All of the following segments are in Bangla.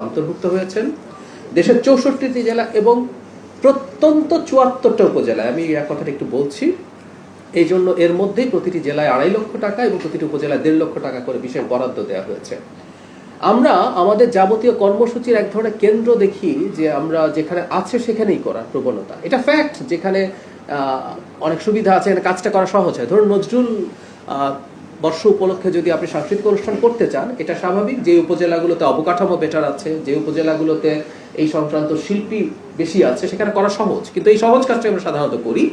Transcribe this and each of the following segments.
অন্তর্ভুক্ত হয়েছেন দেশের ৬৪টি জেলা এবং প্রত্যন্ত ৭৪টা উপজেলায়। আমি এই কথাটা একটু বলছি এই জন্য এর মধ্যেই প্রতিটি জেলায় ২.৫ লক্ষ টাকা এবং প্রতিটি উপজেলায় ১.৫ লক্ষ টাকা করে বিশেষ বরাদ্দ দেওয়া হয়েছে। আমরা আমাদের যাবতীয় কর্মসূচির এক ধরনের কেন্দ্র দেখি যে আমরা যেখানে আছে সেখানেই করার প্রবণতা। এটা ফ্যাক্ট, যেখানে অনেক সুবিধা আছে কাজটা করা সহজ হয়। ধরুন নজরুল বর্ষ উপলক্ষে যদি আপনি সাংস্কৃতিক অনুষ্ঠান করতে চান, এটা স্বাভাবিক। যে উপজেলাগুলোতে অবকাঠামো বেটার আছে, যে উপজেলাগুলোতে এই সংক্রান্ত শিল্পী বেশি আছে, সেখানে করা সহজ। কিন্তু এই সহজ কাজটা আমরা সাধারণত করি।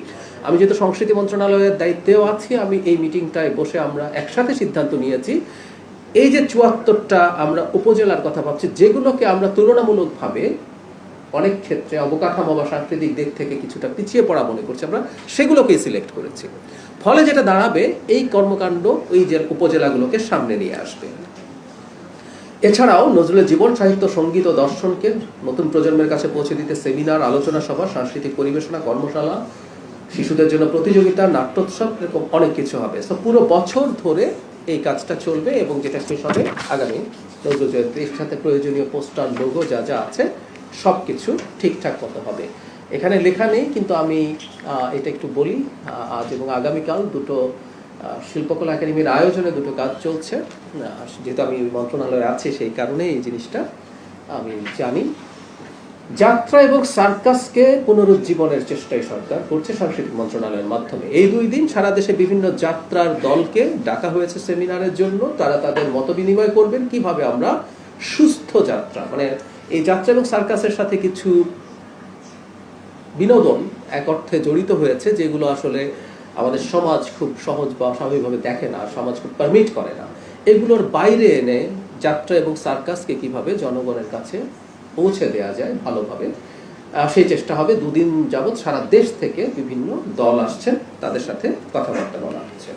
আমি যেহেতু সংস্কৃতি মন্ত্রণালয়ের দায়িত্বেও আছি, আমি এই মিটিংটায় বসে আমরা একসাথে সিদ্ধান্ত নিয়েছি এই যে ৭৪টা আমরা উপজেলার কথা ভাবছি, যেগুলোকে আমরা তুলনামূলকভাবে অনেক ক্ষেত্রে অবকাঠামো বা সাংস্কৃতিক দিক থেকে কিছুটা পিছিয়ে পড়া মনে করছি, আমরা সেগুলোকেই সিলেক্ট করেছি। ফলে যেটা দাঁড়াবে, এই কর্মকাণ্ড ওই যে উপজেলাগুলোকে সামনে নিয়ে আসবে। এছাড়াও নজরুলের জীবন, সাহিত্য, সঙ্গীত ও দর্শনকে নতুন প্রজন্মের কাছে পৌঁছে দিতে সেমিনার, আলোচনা সভা, সাংস্কৃতিক পরিবেশনা, কর্মশালা, শিশুদের জন্য প্রতিযোগিতা, নাট্যোৎসব, এরকম অনেক কিছু হবে। তো পুরো বছর ধরে এই কাজটা চলবে এবং যেটা শেষ হবে আগামী নজরুল জয়ন্তীর সাথে প্রয়োজনীয় পোস্টার, লোগো যা যা আছে সবকিছু ঠিকঠাক মতো হবে। এখানে লেখা নেই, কিন্তু আমি এটা একটু বলি। আজ এবং আগামীকাল দুটো শিল্পকলা একাডেমির আয়োজনে দুটো কাজ চলছে। যেহেতু আমি মন্ত্রণালয়ে আছি, সেই কারণে এই জিনিসটা আমি জানি। যাত্রা এবং সার্কাসকে পুনরুজ্জীবনের চেষ্টাই সরকার করছে সাংস্কৃতিক মন্ত্রণালয়ের মাধ্যমে। এই ২ দিন সারা দেশে বিভিন্ন যাত্রার দলকে ডাকা হয়েছে সেমিনারের জন্য। তারা তাদের মত বিনিময় করবেন কিভাবে আমরা সুস্থ যাত্রা, মানে এই যাত্রা এবং সার্কাসের সাথে কিছু বিনোদন এক অর্থে জড়িত হয়েছে, যেগুলো আসলে আমাদের সমাজ খুব সহজ বা স্বাভাবিকভাবে দেখে না, সমাজ খুব পারমিট করে না। এগুলোর বাইরে এনে যাত্রা এবং সার্কাসকে কিভাবে জনগণের কাছে পৌঁছে দেওয়া যায় ভালোভাবে, সেই চেষ্টা হবে। ২ দিন যাবৎ সারা দেশ থেকে বিভিন্ন দল আসছেন, তাদের সাথে কথাবার্তা বলা হচ্ছে।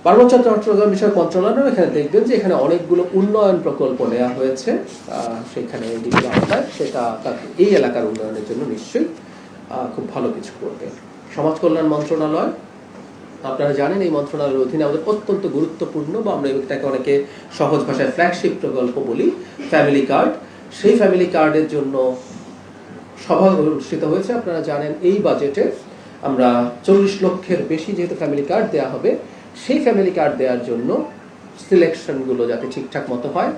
পার্বত্য চট্টগ্রাম বিষয়ক মন্ত্রণালয় এখানে দেখবেন যে এখানে অনেকগুলো উন্নয়ন প্রকল্প নেওয়া হয়েছে, সেখানে সেটা এই এলাকার উন্নয়নের জন্য নিশ্চয়ই খুব ভালো কিছু করবে। সমাজ কল্যাণ মন্ত্রণালয়, আপনারা জানেন এই মন্ত্রণালয়ের অধীনে আমাদের অত্যন্ত গুরুত্বপূর্ণ, বা আমরা এটাকে অনেকে সহজ ভাষায় ফ্ল্যাগশিপ প্রকল্প বলি, ফ্যামিলি কার্ড। সেই ফ্যামিলি কার্ডের জন্য সভা অনুষ্ঠিত হয়েছে। আপনারা জানেন এই বাজেটে আমরা ৪০ লক্ষের বেশি যেহেতু ফ্যামিলি কার্ড দেওয়া হবে, সেই ফ্যামিলি কার্ড দেওয়ার জন্য সিলেকশনগুলো যাতে ঠিকঠাক মতো হয়।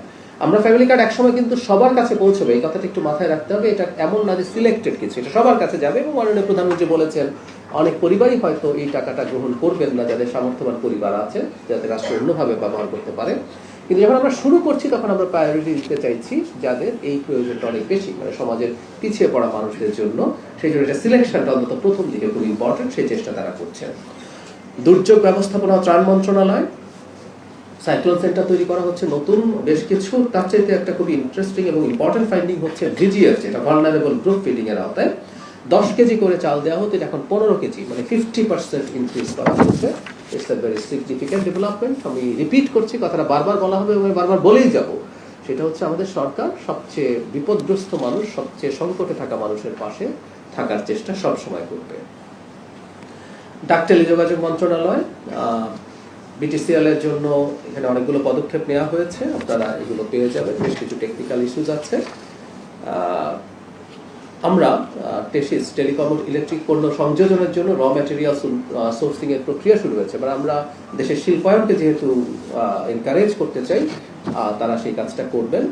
আমরা ফ্যামিলি কার্ড একসময় কিন্তু সবার কাছে পৌঁছবে, এই কথাটা একটু মাথায় রাখতে হবে। এটা এমন না যে সিলেক্টেড কিছু, এটা সবার কাছে যাবে। এবং মাননীয় প্রধানমন্ত্রী বলেছেন অনেক পরিবারই হয়তো এই টাকাটা গ্রহণ করবেন না, যাদের সামর্থ্যবান পরিবার আছে, যাতে রাষ্ট্র অন্যভাবে ব্যবহার করতে পারে। কিন্তু যখন আমরা শুরু করছি, তখন আমরা প্রায়োরিটি দিতে চাইছি যাদের এই প্রয়োজনটা অনেক বেশি, মানে সমাজের পিছিয়ে পড়া মানুষদের জন্য। সেই জন্য এটা সিলেকশনটা অন্তত প্রথম দিকে খুব ইম্পর্টেন্ট, সেই চেষ্টা তারা করছেন। দুর্যোগ ব্যবস্থাপনা ও ত্রাণ মন্ত্রণালয়, সাইক্লোন সেন্টার তৈরি করা হচ্ছে নতুন বেশ কিছু। তার চাইতে একটা খুবই ইন্টারেস্টিং এবং ইম্পর্টেন্ট ফাইন্ডিং হচ্ছে ভিজিএফ, যেটা ভালনারেবল গ্রুপ ফিডিং এর আওতায় 10 কেজি করে চাল দেওয়া হতো, এখন 15 কেজি, মানে 50% ইনক্রিজ করা হচ্ছে। It's a very significant development. আমি রিপিট করছি, কথাটা বারবার বলা হবে এবং বারবার বলেই যাব। সেটা হচ্ছে আমাদের সরকার সবচেয়ে বিপদগ্রস্ত মানুষ, সবচেয়ে সংকটে থাকা মানুষের পাশে থাকার চেষ্টা সব সময় করবে। ডাক টেলিযোগাযোগ মন্ত্রণালয়, বিটিসিএল এর জন্য এখানে অনেকগুলো পদক্ষেপ নেওয়া হয়েছে, আপনারা এগুলো পেয়ে যাবেন। বেশ কিছু টেকনিক্যাল ইস্যুজ আছে। আমরা টেসিস, টেলিকম ইলেকট্রিক পণ্য সংযোজনের জন্য র ম্যাটেরিয়াল সোর্সিং এর প্রক্রিয়া শুরু হয়েছে। এবার আমরা দেশের শিল্পায়নকে যেহেতু এনকারেজ করতে চাই, তারা সেই কাজটা করবেন।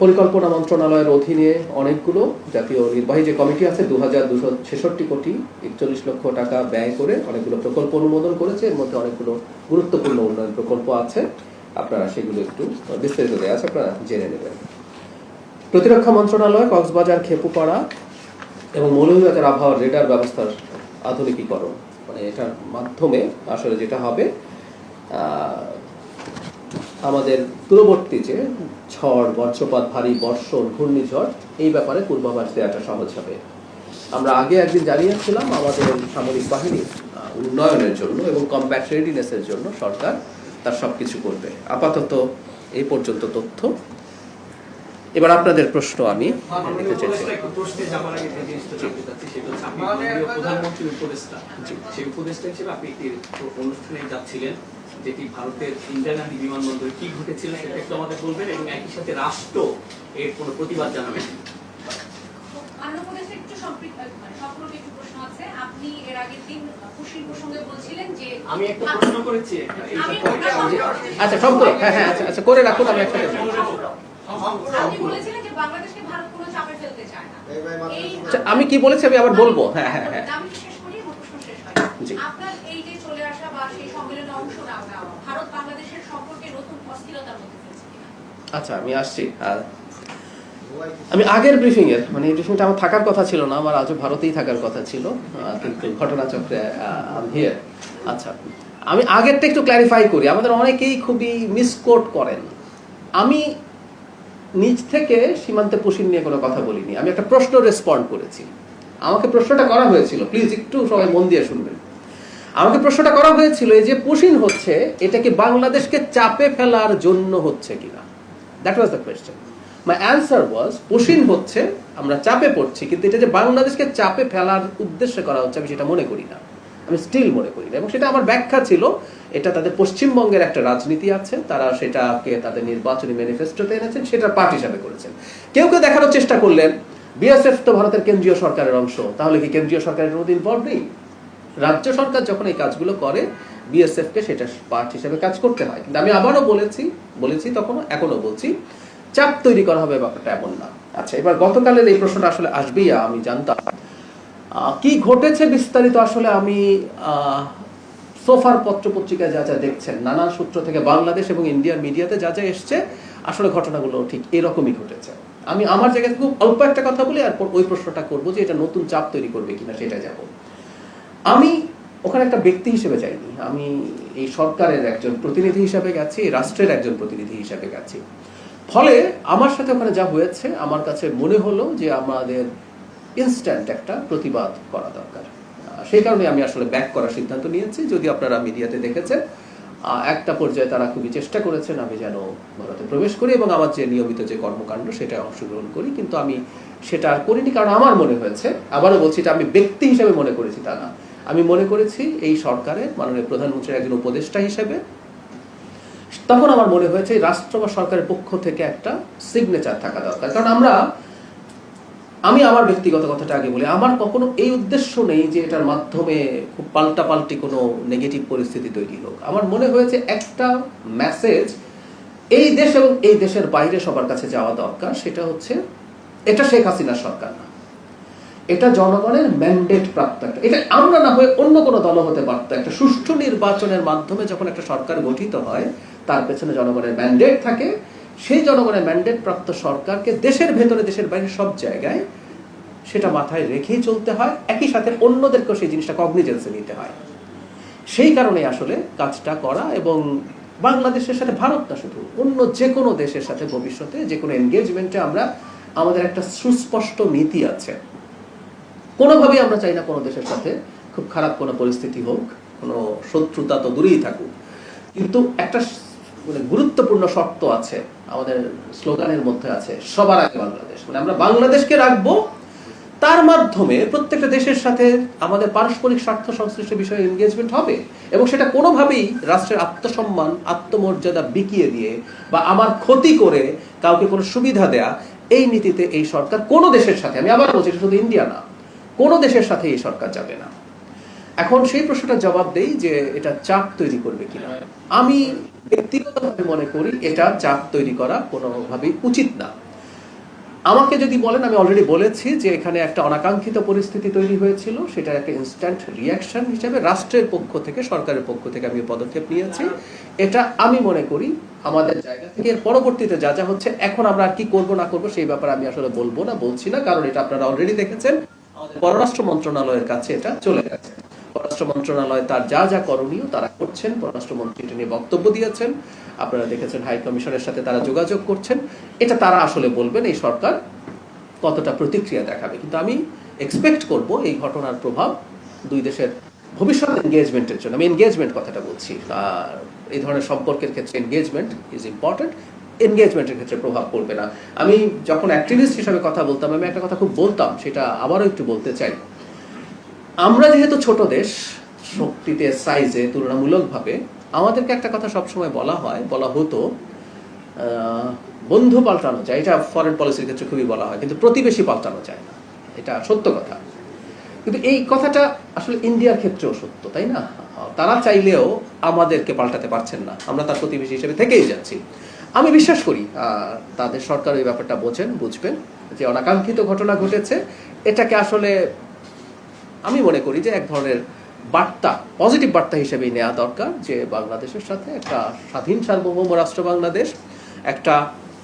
পরিকল্পনা মন্ত্রণালয়ের অধীনে অনেকগুলো জাতীয় নির্বাহী যে কমিটি আছে, 2266 কোটি 41 লক্ষ টাকা ব্যয় করে অনেকগুলো প্রকল্প অনুমোদন করেছে। এর মধ্যে অনেকগুলো গুরুত্বপূর্ণ উন্নয়ন প্রকল্প আছে, আপনারা সেগুলো একটু বিস্তারিত দেওয়া আছে, আপনারা জেনে নেবেন। প্রতিরক্ষা মন্ত্রণালয়, কক্সবাজার, খেপুপাড়া এবং মৌলভীবাজার আবহাওয়ার রেডার ব্যবস্থার আধুনিকীকরণ, মানে এটার মাধ্যমে আসলে যেটা হবে, আমাদের দূরবর্তী যে ঝড়, বজ্রপাত, ভারী বর্ষণ, ঘূর্ণিঝড়, এই ব্যাপারে পূর্বাভাস দেওয়াটা সহজ হবে। আমরা আগে একদিন জানিয়েছিলাম আমাদের সামরিক বাহিনীর উন্নয়নের জন্য এবং কমব্যাট রেডিনেসের জন্য সরকার তার সবকিছু করবে। আপাতত এই পর্যন্ত তথ্য। এবার আপনাদের প্রশ্ন আমি নিতে চাইছি। প্রধানমন্ত্রীর উপদেষ্টা, সেই উপদেষ্টা হিসেবে আপনি একটি অনুষ্ঠানে যাচ্ছিলেন যেটি ভারতের ইন্দিরা গান্ধী বিমানবন্দরে কি ঘটেছিল সেটা একটু আমাদের বলবেন, এবং একই সাথে রাষ্ট্র এর কোনো প্রতিবাদ জানাবেন। আমি একটা প্রশ্ন করেছি, আচ্ছা সম্পূর্ণ, হ্যাঁ হ্যাঁ, আচ্ছা আচ্ছা করে রাখুন, আমি একটা আমি কি বলেছি আমি আবার বলবো। হ্যাঁ হ্যাঁ হ্যাঁ, আপনার এই যে চলে আসা বা সেই সম্মেলনে অংশ নেওয়া ভারত বাংলাদেশের সম্পর্কে নতুন অস্থিরতার মধ্যে ফেলছে কিনা? আচ্ছা আমি আসছি। আমি আগের ব্রিফিং এর মানে এই ব্রিফিংটা আমার থাকার কথা ছিল না, আমার আজও ভারতেই থাকার কথা ছিল, কিন্তু ঘটনাচক্রে হিয়ার। আচ্ছা আমি আগেরটা একটু ক্ল্যারিফাই করি, আমাদের অনেকেই খুবই মিসকোট করেন। আমি নিজ থেকে সীমান্তে পুশিন নিয়ে কোনো কথা বলিনি, আমি একটা প্রশ্ন রেসপন্ড করেছি। আমাকে প্রশ্নটা করা হয়েছিল, প্লিজ একটু সবাই মন দিয়ে শুনবেন। আমাকে প্রশ্নটা করা হয়েছিল এই যে পুশিন হচ্ছে এটা কি বাংলাদেশকে চাপে ফেলার জন্য হচ্ছে কিনা, that was the question. My answer was push in হচ্ছে আমরা চাপে পড়ছি, কিন্তু এটা যে বাংলাদেশকে চাপে ফেলার উদ্দেশ্যে করা হচ্ছে আমি সেটা মনে করি না, আমি স্টিল মনে করি না। এবং সেটা আমার ব্যাখ্যা ছিল, এটা তাদের পশ্চিমবঙ্গের একটা রাজনীতি আছে, তারা সেটাকে তাদের নির্বাচনী ম্যানিফেস্টোতে এনেছেন, সেটা পার্ট হিসাবে করেছেন। কেউ কেউ দেখানোর চেষ্টা করলেন বিএসএফ তো ভারতের কেন্দ্রীয় সরকারের অংশ, তাহলে কি কেন্দ্রীয় সরকারের মধ্যে ইনভলভ নেই? রাজ্য সরকার যখন এই কাজগুলো করে বিএসএফ কে সেটা পার্ট হিসেবে কাজ করতে হয়। কিন্তু আমি আবারও বলেছি তখন এখনো বলছি, চাপ তৈরি করা হবে ব্যাপারটা এমন না। আচ্ছা এবার গতকালের এই প্রশ্নটা আসলে আসবেই, আমি জানতাম কি ঘটেছে বিস্তারিত। আসলে আমি সোফার পত্র পত্রিকায় যা যা দেখছেন নানা সূত্র থেকে বাংলাদেশ এবং ইন্ডিয়ার মিডিয়াতে যা যা এসছে, আসলে ঘটনাগুলো ঠিক এরকমই ঘটেছে। আমি আমার জায়গায় খুব অল্প একটা কথা বলি, আর ওই প্রশ্নটা করবো যে এটা নতুন চাপ তৈরি করবে কিনা সেটা যাব। আমি ওখানে একটা ব্যক্তি হিসেবে যাইনি, আমি এই সরকারের একজন প্রতিনিধি হিসেবে গেছি, রাষ্ট্রের একজন প্রতিনিধি হিসেবে গেছি। ফলে আমার সাথে ওখানে যা হয়েছে আমার কাছে মনে হলো যে আমাদের ইনস্ট্যান্ট একটা প্রতিবাদ করা দরকার। সেই কারণে আমি আসলে ব্যাক করার সিদ্ধান্ত নিয়েছি। যদি আপনারা মিডিয়াতে দেখেছেন একটা পর্যায়ে তারা খুবই চেষ্টা করেছেন আমি যেন ভারতে প্রবেশ করি এবং আমার যে নিয়মিত যে কর্মকাণ্ড সেটা অংশগ্রহণ করি, কিন্তু আমি সেটা আর করিনি। কারণ আমার মনে হয়েছে, আবারও বলছি, এটা আমি ব্যক্তি হিসেবে মনে করেছি তা না, আমি মনে করেছি এই সরকারের মাননীয় প্রধানমন্ত্রীর একজন উপদেষ্টা হিসেবে তখন আমার মনে হয়েছে রাষ্ট্র বা সরকারের পক্ষ থেকে একটা সিগনেচার থাকা দরকার। কারণ আমি আমার ব্যক্তিগত কথাটা আগে বলি, আমার কখনো এই উদ্দেশ্য নেই যে এটার মাধ্যমে খুব পাল্টাপাল্টি কোনো নেগেটিভ পরিস্থিতি তৈরি হোক। আমার মনে হয়েছে একটা মেসেজ এই দেশ এবং এই দেশের বাইরে সবার কাছে যাওয়া দরকার, সেটা হচ্ছে এটা শেখ হাসিনার সরকার না, এটা জনগণের ম্যান্ডেট প্রাপ্ত একটা, এটা আমরা না হয়ে অন্য কোনো দল হতে পারত। একটা সুষ্ঠু নির্বাচনের মাধ্যমে যখন একটা সরকার গঠিত হয় তার পেছনে জনগণের ম্যান্ডেট থাকে, সেই জনগণের ম্যান্ডেট প্রাপ্ত সরকারকে দেশের ভেতরে দেশের বাইরে সব জায়গায় সেটা মাথায় রেখেই চলতে হয়, একই সাথে অন্যদেরকেও সেই জিনিসটা কগনিজেন্সে নিতে হয়। সেই কারণে আসলে কাজটা করা, এবং বাংলাদেশের সাথে ভারত না শুধু অন্য যে কোনো দেশের সাথে ভবিষ্যতে যে কোনো এনগেজমেন্টে আমরা আমাদের একটা সুস্পষ্ট নীতি আছে। কোনোভাবেই আমরা চাই না কোনো দেশের সাথে খুব খারাপ কোনো পরিস্থিতি হোক, কোনো শত্রুতা তো দূরেই থাকুক, কিন্তু একটা মানে গুরুত্বপূর্ণ শর্ত আছে আমাদের স্লোগানের মধ্যে আছে, সবার আগে বাংলাদেশ। মানে আমরা বাংলাদেশকে রাখবো, তার মাধ্যমে প্রত্যেকটা দেশের সাথে আমাদের পারস্পরিক স্বার্থ সংশ্লিষ্ট বিষয়ে এনগেজমেন্ট হবে, এবং সেটা কোনোভাবেই রাষ্ট্রের আত্মসম্মান আত্মমর্যাদা বিকিয়ে দিয়ে বা আমার ক্ষতি করে কাউকে কোনো সুবিধা দেয়া, এই নীতিতে এই সরকার কোনো দেশের সাথে, আমি আবার বলছি শুধু ইন্ডিয়া না, কোনো দেশের সাথে এই সরকার যাবে না। এখন সেই প্রশ্নটার জবাব দেই যে এটা চাপ তৈরি করবে কিনা। আমি ব্যক্তিগতভাবে মনে করি এটা চাপ তৈরি করা কোনোভাবেই উচিত না। আমাকে যদি বলেন, আমি অলরেডি বলেছি যে এখানে একটা অনাকাঙ্ক্ষিত পরিস্থিতি তৈরি হয়েছিল, সেটা একটা ইনস্ট্যান্ট রিয়াকশন হিসেবে রাষ্ট্রের পক্ষ থেকে, সরকারের পক্ষ থেকে আমি পদক্ষেপ নিয়েছি। এটা আমি মনে করি আমাদের জায়গা থেকে এর পরবর্তীতে যা যা হচ্ছে, এখন আমরা আর কি করবো না করবো সেই ব্যাপারে আমি আসলে বলবো না, বলছি না, কারণ এটা আপনারা অলরেডি দেখেছেন পররাষ্ট্র মন্ত্রণালয়ের কাছে এটা চলে গেছে। পররাষ্ট্র মন্ত্রণালয় তার যা যা করণীয় তারা করছেন, পররাষ্ট্রমন্ত্রী এটা নিয়ে বক্তব্য দিয়েছেন, আপনারা দেখেছেন হাই কমিশনের সাথে তারা যোগাযোগ করছেন। এটা তারা আসলে বলবেন এই সরকার কতটা প্রতিক্রিয়া দেখাবে, কিন্তু আমি এক্সপেক্ট করব এই ঘটনার প্রভাব দুই দেশের ভবিষ্যৎ এনগেজমেন্টের জন্য, আমি এনগেজমেন্ট কথাটা বলছি, এই ধরনের সম্পর্কের ক্ষেত্রে এনগেজমেন্ট ইজ ইম্পর্টেন্ট, এনগেজমেন্টের ক্ষেত্রে প্রভাব পড়বে না। আমি যখন অ্যাক্টিভিস্ট হিসাবে কথা বলতাম, আমি একটা কথা খুব বলতাম, সেটা আবারও একটু বলতে চাই। আমরা যেহেতু ছোট দেশ, শক্তিতে সাইজে তুলনামূলকভাবে, আমাদেরকে একটা কথা সবসময় বলা হতো, বন্ধু পাল্টানো যায়, এটা ফরেন পলিসির ক্ষেত্রে খুবই বলা হয়, কিন্তু প্রতিবেশী পাল্টানো যায় না, এটা সত্য কথা। কিন্তু এই কথাটা আসলে ইন্ডিয়ার ক্ষেত্রেও সত্য, তাই না? তারা চাইলেও আমাদেরকে পাল্টাতে পারছেন না, আমরা তার প্রতিবেশী হিসেবে থেকেই যাচ্ছি। আমি বিশ্বাস করি তাদের সরকার এই ব্যাপারটা বুঝবেন যে অনাকাঙ্ক্ষিত ঘটনা ঘটেছে, এটাকে আসলে আমি মনে করি যে এক ধরনের বার্তা, পজিটিভ বার্তা হিসেবেই নেওয়া দরকার, যে বাংলাদেশের সাথে একটা স্বাধীন সার্বভৌম রাষ্ট্র বাংলাদেশ একটা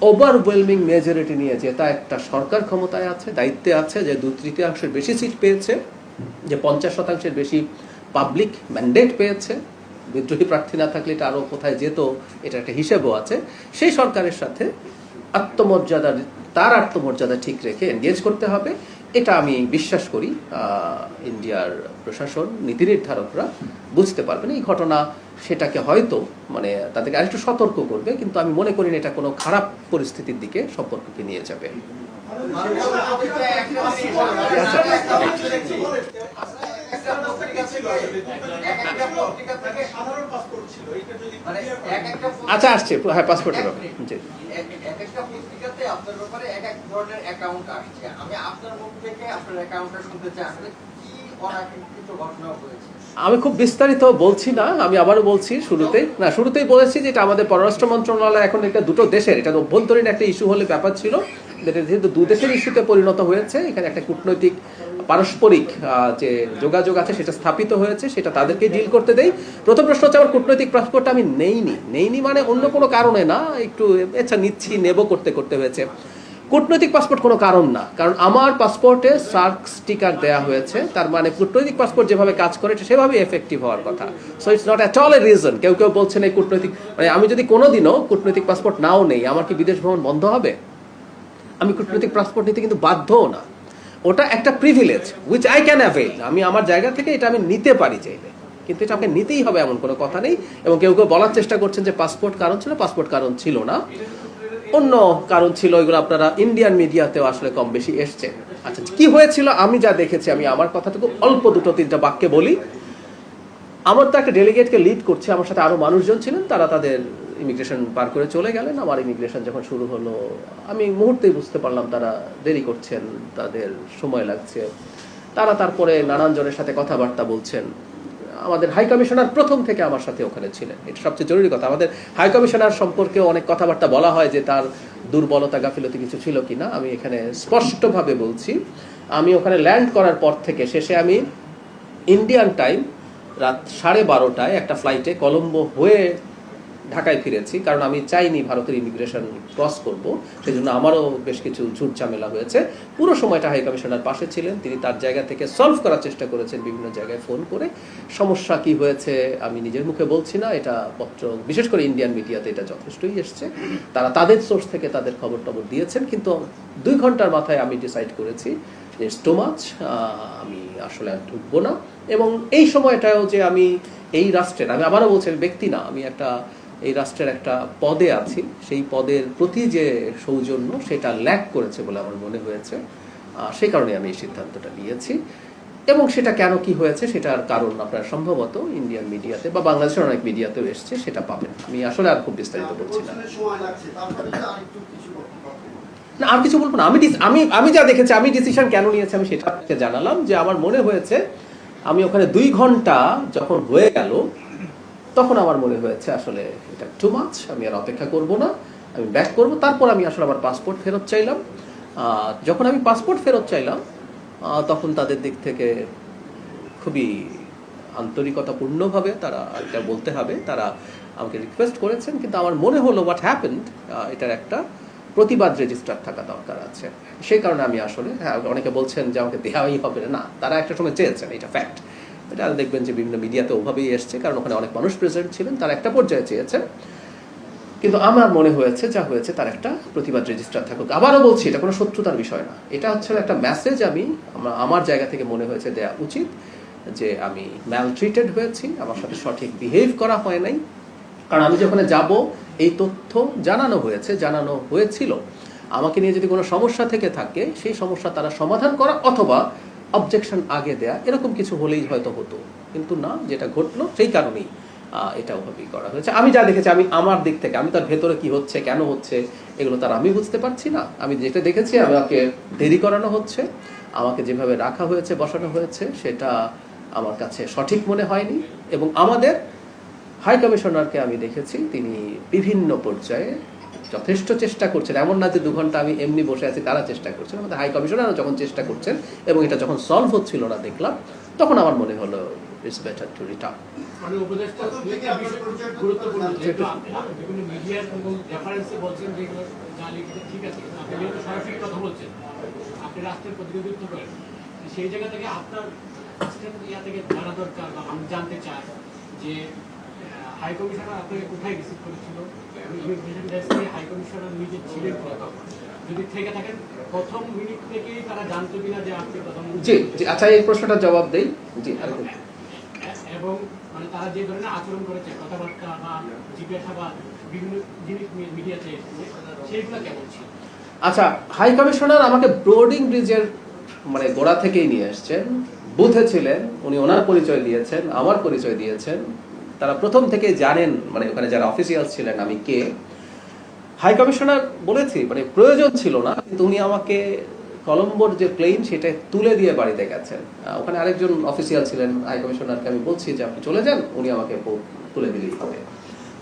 ওভারওয়েলমিং মেজরিটি নিয়ে, যে তা একটা সরকার ক্ষমতায় আছে, দায়িত্বে আছে, যে 2/3 বেশি সিট পেয়েছে, যে 50% বেশি পাবলিক ম্যান্ডেট পেয়েছে, বিদ্রোহী প্রার্থী না থাকলে এটা আরো কোথায় যেত, এটা একটা হিসেবও আছে। সেই সরকারের সাথে তার আত্মমর্যাদা ঠিক রেখে এনগেজ করতে হবে, এটা আমি বিশ্বাস করি ইন্ডিয়ার প্রশাসন, নীতি নির্ধারকরা বুঝতে পারবেন। এই ঘটনা সেটাকে হয়তো মানে তাদেরকে আরেকটু সতর্ক করবে, কিন্তু আমি মনে করি না এটা কোনো খারাপ পরিস্থিতির দিকে সম্পর্ককে নিয়ে যাবে। আচ্ছা, আসছে, হ্যাঁ, পাসপোর্টের ব্যাপারে। জি, একটা পত্রিকাতে আপনার ব্যাপারে এক এক ধরনের অ্যাকাউন্ট আসছে। আমি আপনার মুখ থেকে আপনার অ্যাকাউন্টটা শুনতে চাই, আসলে কি অনাকাঙ্ক্ষিত ঘটনা হয়েছে? আমি খুব বিস্তারিত বলছি না, আমি আবারও বলছি, শুরুতেই বলেছি যে এটা আমাদের পররাষ্ট্র মন্ত্রণালয় এখন এটা দুটো দেশের, এটা অভ্যন্তরীণ একটা ইস্যু হলে ব্যাপার ছিল, যেহেতু দু দেশের ইস্যুতে পরিণত হয়েছে, এখানে একটা কূটনৈতিক পারস্পরিক যে যোগাযোগ আছে সেটা স্থাপিত হয়েছে, সেটা তাদেরকে ডিল করতে দেই। প্রথম প্রশ্ন হচ্ছে, আমার কূটনৈতিক পাসপোর্টটা আমি নেইনি মানে অন্য কোনো কারণে না, একটু আচ্ছা নেব করতে হয়েছে। কূটনৈতিক পাসপোর্ট কোনো কারণ না, কারণ আমার পাসপোর্টে সার্ক স্টিকার দেওয়া হয়েছে, তার মানে কূটনৈতিক পাসপোর্ট যেভাবে কাজ করে সেভাবে এফেক্টিভ হওয়ার কথা। So it's not at all a reason. কেউ বলছেন এই কূটনৈতিক, মানে আমি যদি কোনোদিনও কূটনৈতিক পাসপোর্ট নাও নেই, আমার কি বিদেশ ভ্রমণ বন্ধ হবে? আমি কূটনৈতিক পাসপোর্ট নিতে কিন্তু বাধ্যও না, ওটা একটা privilege which I can avail. আমি আমার জায়গা থেকে এটা আমি নিতে পারি চাইলে, কিন্তু এটা আমাকে নিতেই হবে এমন কোনো কথা নেই। এবং কেউ বলার চেষ্টা করছেন যে পাসপোর্ট কারণ ছিল, পাসপোর্ট কারণ ছিল না, অন্য কারণ ছিল। এগুলো আপনারা ইন্ডিয়ান মিডিয়াতেও আসলে কম বেশি এসছে। আচ্ছা, কি হয়েছিল আমি যা দেখেছি, আমি আমার কথাটুকু অল্প 2-3টা বাক্যে বলি। আমার তো একটা ডেলিগেটকে লিড করছে, আমার সাথে আরো মানুষজন ছিলেন, তারা তাদের ইমিগ্রেশন পার করে চলে গেলেন। আমার ইমিগ্রেশন যখন শুরু হলো, আমি মুহূর্তেই বুঝতে পারলাম তারা দেরি করছেন, তাদের সময় লাগছে। তারা তারপরে নানান জনের সাথে কথাবার্তা বলছেন। আমাদের হাই কমিশনার প্রথম থেকে আমার সাথে ওখানে ছিলেন, এটা সবচেয়ে জরুরি কথা। আমাদের হাই কমিশনার সম্পর্কে অনেক কথাবার্তা বলা হয় যে তার দুর্বলতা, গাফিলতি কিছু ছিল কিনা। আমি এখানে স্পষ্টভাবে বলছি, আমি ওখানে ল্যান্ড করার পর থেকে শেষে আমি ইন্ডিয়ান টাইম রাত 12:30টায় একটা ফ্লাইটে কলম্বো হয়ে ঢাকায় ফিরেছি, কারণ আমি চাইনি ভারতের ইমিগ্রেশন ক্রস করব। সেই জন্য আমারও বেশ কিছু ঝুট ঝামেলা হয়েছে। পুরো সময়টা হাই কমিশনার পাশে ছিলেন, তিনি তার জায়গা থেকে সলভ করার চেষ্টা করেছেন, বিভিন্ন জায়গায় ফোন করে। সমস্যা কি হয়েছে আমি নিজের মুখে বলছি না, এটা পত্র, বিশেষ করে ইন্ডিয়ান মিডিয়াতে এটা যথেষ্টই এসছে। তারা তাদের সোর্স থেকে তাদের খবর দিয়েছেন, কিন্তু 2 ঘন্টার মাথায় আমি ডিসাইড করেছি যে ইটস টু মাচ, আমি আসলে আর ঢুকবো না। এবং এই সময়টাও যে আমি এই রাষ্ট্রের, আমি আবারও বলছি ব্যক্তি না, আমি এই রাষ্ট্রের একটা পদে আছি, সেই পদের প্রতি যে সৌজন্য সেটা ল্যাক করেছে বলে আমার মনে হয়েছে। সেই কারণে আমি এই সিদ্ধান্তটা নিয়েছি। এবং সেটা কেন কি হয়েছে সেটার কারণ আপনারা সম্ভবত ইন্ডিয়ান মিডিয়াতে বা বাংলাদেশের অনেক মিডিয়াতেও এসছে, সেটা পাবেন। আমি আসলে আর খুব বিস্তারিত বলছি না। না, আর কিছু বলবো না। আমি যা দেখেছি, আমি ডিসিশন কেন নিয়েছি আমি সেটা জানালাম, যে আমার মনে হয়েছে আমি ওখানে 2 ঘন্টা যখন হয়ে গেল, তখন আমার মনে হয়েছে আসলে এটা টু মাচ, আমি আর অপেক্ষা করব না, আমি ব্যাক করব। তারপর আমি আসলে আমার পাসপোর্ট ফেরত চাইলাম। যখন আমি পাসপোর্ট ফেরত চাইলাম, তখন তাদের দিক থেকে খুবই আন্তরিকতাপূর্ণভাবে তারা, এটা বলতে হবে, তারা আমাকে রিকোয়েস্ট করেছেন। কিন্তু আমার মনে হলো হোয়াট হ্যাপেন্ড, এটার একটা প্রতিবাদ রেজিস্টার থাকা দরকার আছে। সেই কারণে আমি আসলে, হ্যাঁ, অনেকে বলছেন যে আমাকে দেওয়াই হবে না, তারা একটা সময় চেয়েছেন, এটা ফ্যাক্ট। এটা দেখবেন যে বিভিন্ন মিডিয়াতে ওভাবেই এসছে, কারণ ওখানে অনেক মানুষ প্রেজেন্ট ছিলেন, তারা একটা পর্যায়ে চেয়েছেন। কিন্তু আমার মনে হয়েছে যা হয়েছে তার একটা প্রতিবাদ রেজিস্টার থাকুক। আবারও বলছি, এটা কোনো শত্রুতার বিষয় না, এটা হচ্ছে একটা মেসেজ আমি আমার জায়গা থেকে মনে হয়েছে দেয়া উচিত, যে আমি ম্যালট্রিটেড হয়েছি, আমার সাথে সঠিক বিহেভ করা হয় নাই, কারণ আমি যখন যাব এই তথ্য জানানো হয়েছিল আমাকে নিয়ে যদি কোনো সমস্যা থেকে থাকে সেই সমস্যা তারা সমাধান করা অথবা অবজেকশন আগে দেয়া এরকম কিছু হলেই হয়তো হতো, কিন্তু না, যেটা ঘটলো সেই কারণেই এটা ওভাবেই করা হয়েছে। আমি যা দেখেছি, আমি আমার দিক থেকে, আমি তার ভেতরে কি হচ্ছে কেন হচ্ছে এগুলো তার আমি বুঝতে পারছি না। আমি যেটা দেখেছি আমাকে দেরি করানো হচ্ছে, আমাকে যেভাবে রাখা হয়েছে বসানো হয়েছে সেটা আমার কাছে সঠিক মনে হয়নি। এবং আমাদের হাই কমিশনারকে আমি দেখেছি তিনি বিভিন্ন পর্যায়ে যথেষ্ট চেষ্টা করছেন, এমন না যে 2 ঘন্টা আমি এমনি বসে আছি, তারা চেষ্টা করছেন। আমাদের হাই কমিশনারও যখন চেষ্টা করছেন এবং এটা যখন সলভ হচ্ছিল না দেখলাম, তখন আমার মনে হলো ইটস বেটার টু রিটার্ন। মানে উপদেষ্টা গুরুত্বপূর্ণ, যেহেতু আপনি বিভিন্ন মিডিয়ার এবং রেফারেন্সে বলছেন যে এগুলো যা লিখেছে ঠিক আছে, আপনি যেহেতু সরাসরি কথা বলছেন, আপনি রাষ্ট্রের প্রতিনিধিত্ব করেন, সেই জায়গা থেকে আপনার ইয়া থেকে জানা দরকার বা আমি জানতে চাই যে হাই কমিশনার আপনাকে কোথায় রিসিভ করেছিল, হাই কমিশনার নিজে ছিলেন যদি থেকে থাকেন প্রথম মিনিট থেকেই তারা জানতো কিনা যে আপনি জি জি, আচ্ছা এই প্রশ্নটার জবাব দেই। জি, এবং মানে তারা যে ধরনের আচরণ করেছে, কথাবার্তা বা জিজ্ঞাসাবাদ বিভিন্ন জিনিস মিডিয়াতে এসেছে, সেইগুলো কেমন ছিল? আচ্ছা, হাই কমিশনার আমাকে ব্রোডিং ব্রিজের মানে গোড়া থেকেই নিয়ে আসছেন, বুথে ছিলেন, উনি ওনার পরিচয় দিয়েছেন, আমার পরিচয় দিয়েছেন, তারা প্রথম থেকে জানেন মানে ওখানে যারা অফিসিয়াল ছিলেন আমি কে। হাই কমিশনার বলেছি মানে প্রয়োজন ছিল না, কিন্তু উনি আমাকে কলম্বোর যে প্লেন সেটা তুলে দিয়ে বাড়িতে গেছেন। ওখানে আরেকজন অফিসিয়াল ছিলেন, হাই কমিশনারকে আমি বলছি যে আপনি চলে যান, উনি আমাকে তুলে দিলেই হবে,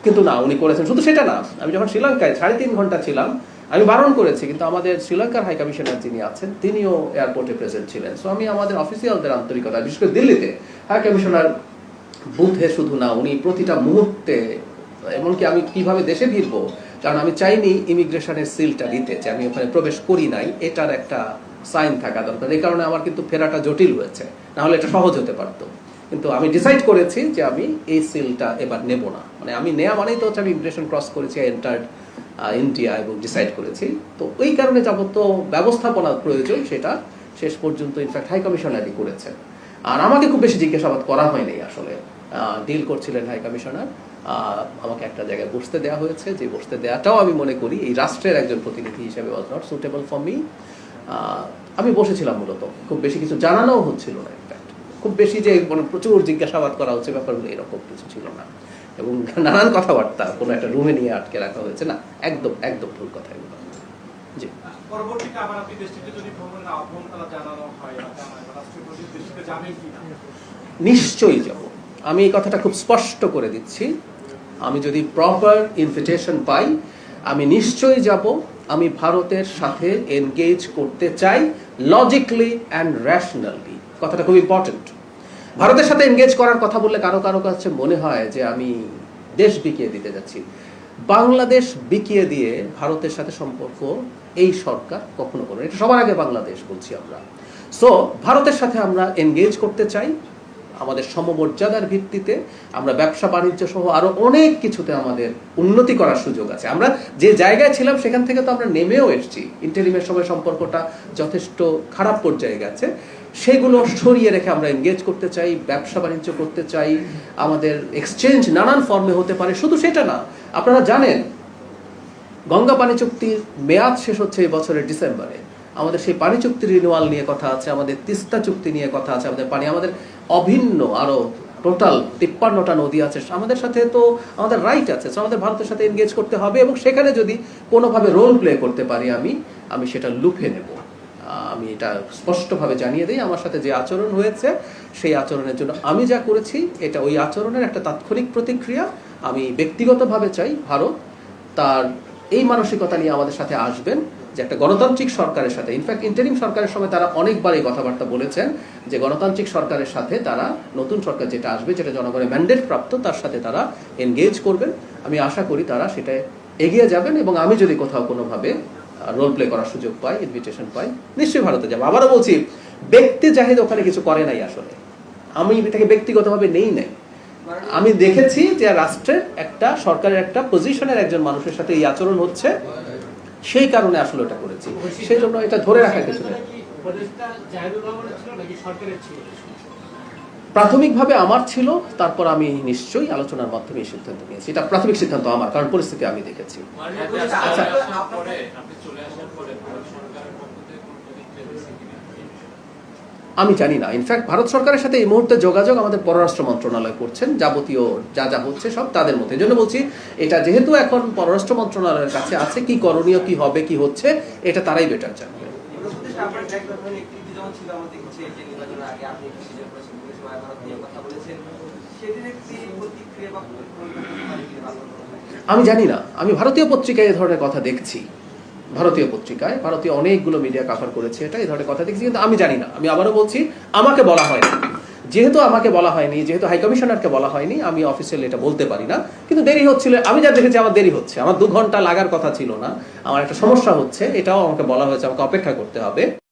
কিন্তু না, উনি করেছেন। শুধু সেটা না, আমি যখন শ্রীলঙ্কায় 3.5 ঘন্টা ছিলাম আমি বারণ করেছি, কিন্তু আমাদের শ্রীলঙ্কার হাই কমিশনার যিনি আছেন তিনিও এয়ারপোর্টে প্রেজেন্ট ছিলেন। সো আমি আমাদের অফিসিয়ালদের আন্তরিকতা, বিশেষ করে দিল্লিতে হাই কমিশনার বুথে শুধু না, উনি প্রতিটা মুহূর্তে, এমনকি আমি কিভাবে দেশে ফিরবো, কারণ আমি চাইনি ইমিগ্রেশনের সিলটা দিতে, যে আমি ওখানে প্রবেশ করি নাই, এটার একটা সাইন থাকা দরকার। এই কারণে আমার কিন্তু ফেরাটা জটিল হয়েছে, না হলে এটা সহজ হতে পারতো। কিন্তু আমি ডিসাইড করেছি যে আমি এই সিলটা এবার নেব না, মানে আমি নেওয়া মানেই তো হচ্ছে আমি ইমিগ্রেশন ক্রস করেছি, এন্টার্ড ইন্ডিয়া এবং ডিসাইড করেছি। তো ওই কারণে যাবত ব্যবস্থাপনা প্রয়োজন সেটা শেষ পর্যন্ত ইনফ্যাক্ট হাই কমিশনারই করেছেন। আর আমাকে খুব বেশি জিজ্ঞাসাবাদ করা হয়নি, আসলে ডিল করছিলেন হাই কমিশনার। আমাকে একটা জায়গায় বসতে দেওয়া হয়েছে, যে বসতে দেওয়াটাও আমি মনে করি এই রাষ্ট্রের একজন প্রতিনিধি হিসেবে was not suitable for me. আমি বসেছিলাম মূলত, খুব বেশি কিছু জানানোও হচ্ছিল না, ইনফ্যাক্ট খুব বেশি যে মানে প্রচুর জিজ্ঞাসাবাদ করা হচ্ছে ব্যাপারগুলো এরকম কিছু ছিল না, এবং নানান কথাবার্তা কোনো একটা রুমে নিয়ে আটকে রাখা হয়েছে না, একদম একদম ভুল কথা এগুলো। জি, পরবর্তীতে আবার আপনি দেশটিতে যদি ভ্রমণের আহ্বান জানানো হয় বা রাষ্ট্রীয় দেশটিতে যাবেন কিনা? নিশ্চয়ই যাব। আমি এই কথাটা খুব স্পষ্ট করে দিচ্ছি, আমি যদি প্রপার ইনভিটেশন পাই আমি নিশ্চয়ই যাব। আমি ভারতের সাথে এনগেজ করতে চাই লজিক্যালি অ্যান্ড র্যাশনালি, কথাটা খুব ইম্পর্টেন্ট। ভারতের সাথে এনগেজ করার কথা বললে কারো কারো কাছে মনে হয় যে আমি দেশ বিকিয়ে দিতে যাচ্ছি। বাংলাদেশ বিকিয়ে দিয়ে ভারতের সাথে সম্পর্ক এই সরকার কখনো করবে, এটা সবার আগে বাংলাদেশ বলছি আমরা। সো ভারতের সাথে আমরা এনগেজ করতে চাই আমাদের সমমর্যাদার ভিত্তিতে। আমরা ব্যবসা বাণিজ্য সহ আরো অনেক কিছুতে আমাদের উন্নতি করার সুযোগ আছে। আমরা যে জায়গায় ছিলাম সেখান থেকে তো আমরা নেমেও এসেছি, ইন্টারিমের সময় সম্পর্কটা যথেষ্ট খারাপ পর্যায়ে গেছে, সেগুলো সরিয়ে রেখে আমরা এনগেজ করতে চাই, ব্যবসা বাণিজ্য করতে চাই। আমাদের এক্সচেঞ্জ নানান ফর্মে হতে পারে, শুধু সেটা না, আপনারা জানেন গঙ্গা পানি চুক্তির মেয়াদ শেষ হচ্ছে এই বছরের ডিসেম্বরে। আমাদের সেই পানি চুক্তির রিনিউয়াল নিয়ে কথা আছে, আমাদের তিস্তা চুক্তি নিয়ে কথা আছে, আমাদের পানি আমাদের অভিন্ন আরো টোটাল 53টা নদী আছে, আমাদের সাথে তো আমাদের রাইট আছে। আমাদের ভারতের সাথে এনগেজ করতে হবে, এবং সেখানে যদি কোনোভাবে রোল প্লে করতে পারি আমি সেটা লুফে নেব। আমি এটা স্পষ্টভাবে জানিয়ে দিই, আমার সাথে যে আচরণ হয়েছে সেই আচরণের জন্য আমি যা করেছি এটা ওই আচরণের একটা তাৎক্ষণিক প্রতিক্রিয়া। আমি ব্যক্তিগতভাবে চাই ভারত তার এই মানসিকতা নিয়ে আমাদের সাথে আসবেন, যে একটা গণতান্ত্রিক সরকারের সাথে, ইনফ্যাক্ট ইন্টারিম সরকারের সময় তারা অনেকবার এই কথাবার্তা বলেছেন যে গণতান্ত্রিক সরকারের সাথে তারা, নতুন সরকার যেটা আসবে, যেটা জনগণের ম্যান্ডেট প্রাপ্ত, তার সাথে তারা এনগেজ করবেন। আমি আশা করি তারা সেটায় এগিয়ে যাবেন, এবং আমি যদি কোথাও কোনোভাবে রোল প্লে করার সুযোগ পাই, ইনভিটেশন পাই, নিশ্চয়ই ভারতে যাবো। আবারও বলছি, ব্যক্তি জাহিদ ওখানে কিছু করে নাই, আসলে আমি এটাকে ব্যক্তিগতভাবে নেই নাই। আমি দেখেছি যে রাষ্ট্রের একটা, সরকারের একটা পজিশনের একজন মানুষের সাথে এই আচরণ হচ্ছে, সেই কারণে আসলে এটা করেছি। সেই জন্য এটা ধরে রাখার কিছু নেই। প্রাথমিকভাবে আমার ছিল, তারপর আমি নিশ্চয়ই আলোচনার মাধ্যমে এই সিদ্ধান্ত নিয়েছি। এটা প্রাথমিক সিদ্ধান্ত আমার, কারণ পরিস্থিতি আমি দেখেছি। আচ্ছা, আমি জানি না, ইনফ্যাক্ট ভারত সরকারের সাথে এই মুহূর্তে যোগাযোগ আমাদের পররাষ্ট্র মন্ত্রণালয় করছেন, যাবতীয় যা যা হচ্ছে সব তাদের মধ্যে। এই জন্য বলছি, এটা যেহেতু এখন পররাষ্ট্র মন্ত্রণালয়ের কাছে আছে, কি করণীয়, কি হবে, কি হচ্ছে, এটা তারাই বেটার জানবে। আপনার এক ধরনের একটি যেমন ছিল, আমরা দেখেছি যে নির্বাচনের আগে আপনি একটি সিজন করেছেন, সময় ভারত নিয়ে কথা বলেছেন, সেটির একটি প্রতিক্রিয়া বা আমি জানি না, আমি ভারতীয় পত্রিকায় এ ধরনের কথা দেখছি, ভারতীয় পত্রিকায় ভারতীয় অনেকগুলো মিডিয়া কভার করেছে এটা, এই ধরনের কথা দেখছি, কিন্তু আমি জানি না। আমি আবারও বলছি, আমাকে বলা হয়নি। যেহেতু আমাকে বলা হয়নি, যেহেতু হাই কমিশনারকে বলা হয়নি, আমি অফিসিয়ালি এটা বলতে পারি না। কিন্তু দেরি হচ্ছিল, আমি যা দেখেছি আমার দেরি হচ্ছে, আমার 2 ঘন্টা লাগার কথা ছিল না, আমার একটা সমস্যা হচ্ছে, এটাও আমাকে বলা হয়েছে, আমাকে অপেক্ষা করতে হবে।